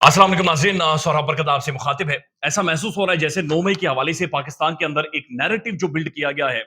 अस्सलाम वालेकुम नाज़रीन, सोहराब बरकत आपसे मुखातिब है। ऐसा महसूस हो रहा है जैसे 9 मई के हवाले से पाकिस्तान के अंदर एक नैरेटिव जो बिल्ड किया गया है,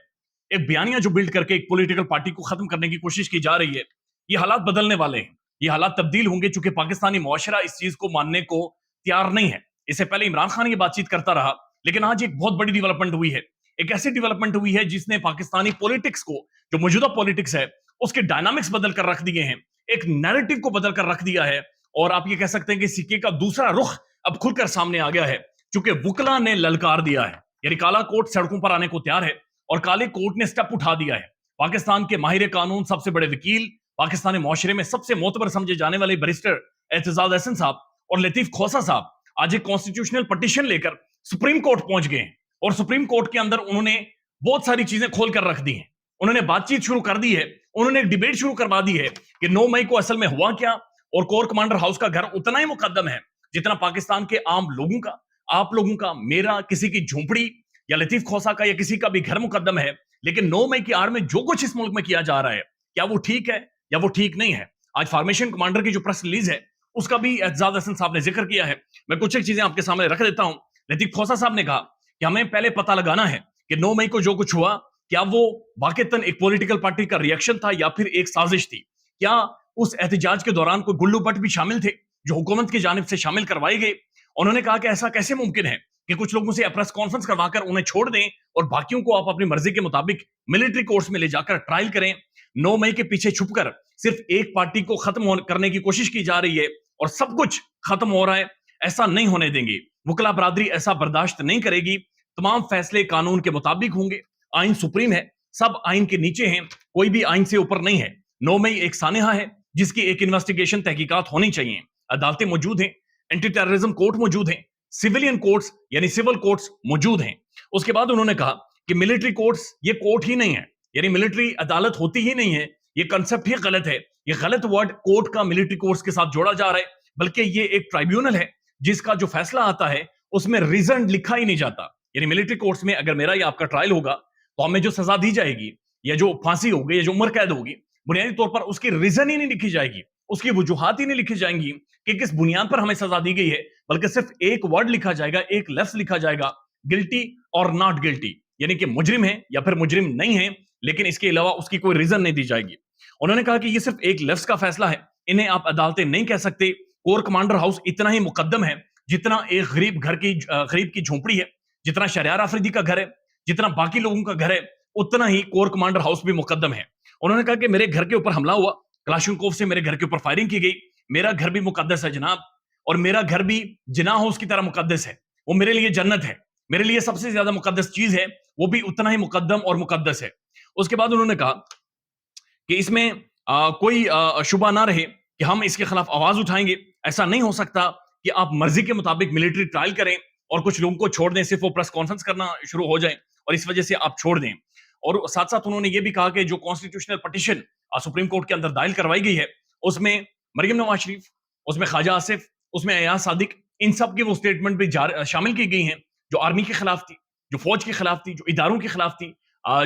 एक बयानिया जो बिल्ड करके एक पॉलिटिकल पार्टी को खत्म करने की कोशिश की जा रही है। ये हालात बदलने वाले हैं, ये हालात तब्दील होंगे चूंकि पाकिस्तानी मुआशरा इस चीज को मानने को तैयार नहीं है। इससे पहले इमरान खान ये बातचीत करता रहा, लेकिन आज एक बहुत बड़ी डेवलपमेंट हुई है। एक ऐसी डेवलपमेंट हुई है जिसने पाकिस्तानी पॉलिटिक्स को, जो मौजूदा पॉलिटिक्स है, उसके डायनामिक्स बदल कर रख दिए हैं, एक नैरेटिव को बदल कर रख दिया है। और आप ये कह सकते हैं कि सिक्के का दूसरा रुख अब खुलकर सामने आ गया है, क्योंकि वुकला ने ललकार दिया है। यानी काला कोट सड़कों पर आने को तैयार है और काले कोट ने स्टेप उठा दिया है। पाकिस्तान के माहिर कानून, सबसे बड़े वकील, पाकिस्तानी मुआशरे में सबसे मोतबर समझे जाने वाले बैरिस्टर एतजाज अहसन साहब और लतीफ खोसा साहब आज एक कॉन्स्टिट्यूशनल पटिशन लेकर सुप्रीम कोर्ट पहुंच गए हैं। और सुप्रीम कोर्ट के अंदर उन्होंने बहुत सारी चीजें खोल कर रख दी हैं। उन्होंने बातचीत शुरू कर दी है, उन्होंने एक डिबेट शुरू करवा दी है कि 9 मई को असल में हुआ क्या। और कोर कमांडर हाउस का घर उतना ही मुकद्दम है जितना पाकिस्तान के आम लोगों का, आप लोगों का, मेरा, किसी की झोंपड़ी या लतीफ खोसा का या किसी का भी घर मुकद्दम है। लेकिन 9 मई की आड़ में जो कुछ इस मुल्क में किया जा रहा है, क्या वो ठीक है या वो ठीक नहीं है? आज फॉर्मेशन कमांडर की जो प्रेस रिलीज है उसका भी एतजाज अहसन साहब ने जिक्र किया है। मैं कुछ एक चीजें आपके सामने रख देता हूं। लतीफ खोसा साहब ने कहा कि हमें पहले पता लगाना है कि 9 मई को जो कुछ हुआ, क्या वो वाकईतन एक पॉलिटिकल पार्टी का रिएक्शन था या फिर एक साजिश थी। क्या उस एहतजाज के दौरान कोई गुल्लू बट भी शामिल थे जो हुकूमत की जानिब से शामिल करवाए गए? उन्होंने कहा कि ऐसा कैसे मुमकिन है कि कुछ लोगों से प्रेस कॉन्फ्रेंस करवाकर उन्हें छोड़ दें और बाकियों को आप अपनी मर्जी के मुताबिक मिलिट्री कोर्ट्स में ले जाकर ट्रायल करें। 9 मई के पीछे छुपकर सिर्फ एक पार्टी को खत्म करने की कोशिश की जा रही है और सब कुछ खत्म हो रहा है। ऐसा नहीं होने देंगे। वकला बरादरी ऐसा बर्दाश्त नहीं करेगी। तमाम फैसले कानून के मुताबिक होंगे। आइन सुप्रीम है, सब आइन के नीचे हैं, कोई भी आइन से ऊपर नहीं है। 9 मई एक सानिहा है जिसकी एक इन्वेस्टिगेशन तहकीकात होनी चाहिए। अदालतें मौजूद हैं, एंटी टेररिज्म कोर्ट मौजूद हैं, सिविलियन कोर्ट्स यानी सिविल कोर्ट्स मौजूद हैं। उसके बाद उन्होंने कहा कि मिलिट्री कोर्ट्स ये कोर्ट ही नहीं है, यानी मिलिट्री अदालत होती ही नहीं है। ये कंसेप्ट ही गलत है। ये गलत वर्ड कोर्ट का मिलिट्री कोर्ट्स के साथ जोड़ा जा रहा है, बल्कि ये एक ट्राइब्यूनल है जिसका जो फैसला आता है उसमें रीजन लिखा ही नहीं जाता। यानी मिलिट्री कोर्ट्स में अगर मेरा या आपका ट्रायल होगा तो हमें जो सजा दी जाएगी या जो फांसी होगी या जो उम्र कैद होगी, बुनियादी तौर पर उसकी रीजन ही नहीं लिखी जाएगी, उसकी वजूहात ही नहीं लिखी जाएंगी कि किस बुनियाद पर हमें सजा दी गई है, बल्कि सिर्फ एक वर्ड लिखा जाएगा, एक लफ्ज लिखा जाएगा, गिल्टी और नॉट गिल्टी, यानी कि मुजरिम है या फिर मुजरिम नहीं है, लेकिन इसके अलावा उसकी कोई रीजन नहीं दी जाएगी। उन्होंने कहा कि ये सिर्फ एक लफ्ज का फैसला है, इन्हें आप अदालतें नहीं कह सकते। कोर कमांडर हाउस इतना ही मुकद्दम है जितना एक गरीब की झोंपड़ी है, जितना शरियार आफरीदी का घर है, जितना बाकी लोगों का घर है, उतना ही कोर कमांडर हाउस भी मुकद्दम है। उन्होंने कहा कि मेरे घर के ऊपर हमला हुआ, क्लाशनकोव से मेरे घर के ऊपर फायरिंग की गई, मेरा घर भी मुकद्दस है जनाब, और मेरा घर भी जिना हाउस की तरह मुकद्दस है। वो मेरे लिए जन्नत है, मेरे लिए सबसे ज्यादा मुकद्दस चीज है, वो भी उतना ही मुकद्दम और मुकद्दस है। उसके बाद उन्होंने कहा कि इसमें कोई शुबा ना रहे कि हम इसके खिलाफ आवाज उठाएंगे। ऐसा नहीं हो सकता कि आप मर्जी के मुताबिक मिलिट्री ट्रायल करें और कुछ लोगों को छोड़ दें, सिर्फ वो प्रेस कॉन्फ्रेंस करना शुरू हो जाए और इस वजह से आप छोड़ दें। और साथ साथ उन्होंने ये भी कहा कि जो कॉन्स्टिट्यूशनल पटिशन सुप्रीम कोर्ट के अंदर दायर करवाई गई है, उसमें मरियम नवाज शरीफ, उसमें ख्वाजा आसिफ, उसमें अयाज सादिक, इन सब की वो स्टेटमेंट भी शामिल की गई हैं जो आर्मी के खिलाफ थी, जो फौज के खिलाफ थी, जो इदारों के खिलाफ थी,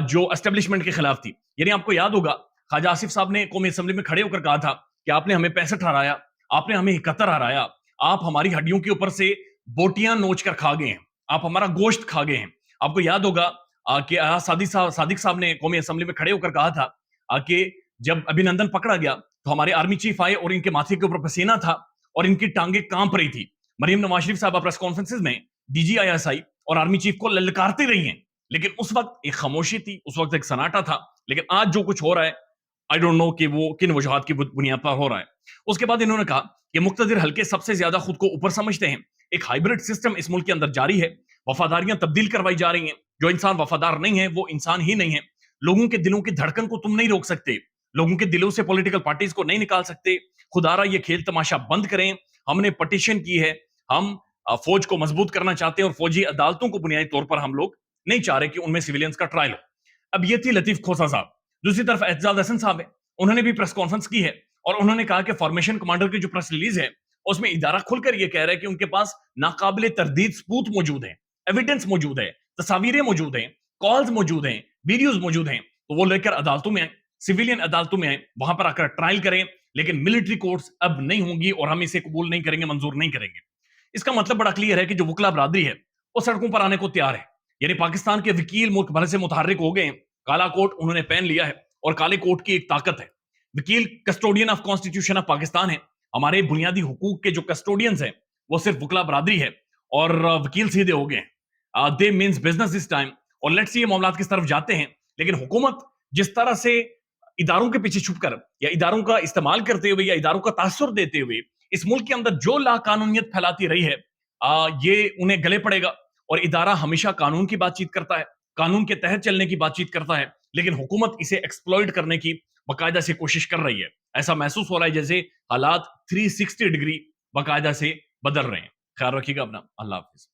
जो एस्टेब्लिशमेंट के खिलाफ थी। यानी आपको याद होगा ख्वाजा आसिफ साहब ने कौमी असेंबली में खड़े होकर कहा था कि आपने हमें 65 हराया, आपने हमें 71 हराया, आप हमारी हड्डियों के ऊपर से बोटियां नोच कर खा गए हैं, आप हमारा गोश्त खा गए हैं। आपको याद होगा कि सादिक साहब ने कौमी असेंबली में खड़े होकर कहा था कि जब अभिनंदन पकड़ा गया तो हमारे आर्मी चीफ आए और इनके माथे के ऊपर पसीना था और इनकी टांगे कांप रही थी। मरियम नवाज शरीफ साहब प्रेस कॉन्फ्रेंसेस में डीजीआईएसआई और आर्मी चीफ को ललकारती रही हैं, लेकिन उस वक्त एक खामोशी थी, उस वक्त एक सन्नाटा था। लेकिन आज जो कुछ हो रहा है, आई डोंट नो कि वो किन वजूहात की बुनियाद पर हो रहा है। उसके बाद इन्होंने कहा कि मुक्तदिर हल्के सबसे ज्यादा खुद को ऊपर समझते हैं, एक हाइब्रिड सिस्टम इस मुल्क के अंदर जारी है, वफादारियां तब्दील करवाई जा रही हैं, जो इंसान वफादार नहीं है वो इंसान ही नहीं है। लोगों के दिलों की धड़कन को तुम नहीं रोक सकते, लोगों के दिलों से पॉलिटिकल पार्टीज को नहीं निकाल सकते। खुदारा ये खेल तमाशा बंद करें। हमने पटिशन की है, हम फौज को मजबूत करना चाहते हैं और फौजी अदालतों को बुनियादी तौर पर हम लोग नहीं चाह रहे कि उनमें सिविलियंस का ट्रायल हो। अब ये थी लतीफ खोसा साहब। दूसरी तरफ एतजाज अहसन साहब है, उन्होंने भी प्रेस कॉन्फ्रेंस की है और उन्होंने कहा कि फॉर्मेशन कमांडर की जो प्रेस रिलीज है उसमें इदारा खुलकर ये कह रहा है कि उनके पास नाकाबिले तरदीद सबूत मौजूद है, एविडेंस मौजूद है, तस्वीरें मौजूद हैं, कॉल्स मौजूद हैं, वीडियोस मौजूद हैं, तो वो लेकर अदालतों में आए। सिविलियन अदालतों में आए, वहां पर आकर ट्रायल करें, लेकिन मिलिट्री कोर्ट्स अब नहीं होंगी और हम इसे कबूल नहीं करेंगे, मंजूर नहीं करेंगे। इसका मतलब बड़ा क्लियर है कि जो वकला बरादरी है वो सड़कों पर आने को तैयार है। यानी पाकिस्तान के वकील मुल्क भर से मुतहर्रिक हो गए हैं, काला कोट उन्होंने पहन लिया है और काले कोट की एक ताकत है। वकील custodian of constitution of Pakistan है। हमारे बुनियादी हुकूक के जो कस्टोडियंस हैं वो सिर्फ वकला बरादरी है और वकील सीधे हो गए हैं। दे मीन्स बिजनेस दिस टाइम। और लेट्स सी ये मामलात किस तरफ जाते हैं। लेकिन हुकूमत जिस तरह से इदारों के पीछे छुपकर या इदारों का इस्तेमाल करते हुए या इदारों का तासुर देते हुए इस मुल्क के अंदर जो लाकानूनियत फैलाती रही है, ये उन्हें गले पड़ेगा। और इदारा हमेशा कानून की बातचीत करता है, कानून के तहत चलने की बातचीत करता है, लेकिन हुकूमत इसे एक्सप्लॉइट करने की बाकायदा से कोशिश कर रही है। ऐसा महसूस हो रहा है जैसे हालात 360 डिग्री बाकायदा से बदल रहे हैं। ख्याल रखिएगा अपना। अल्लाह हाफिज।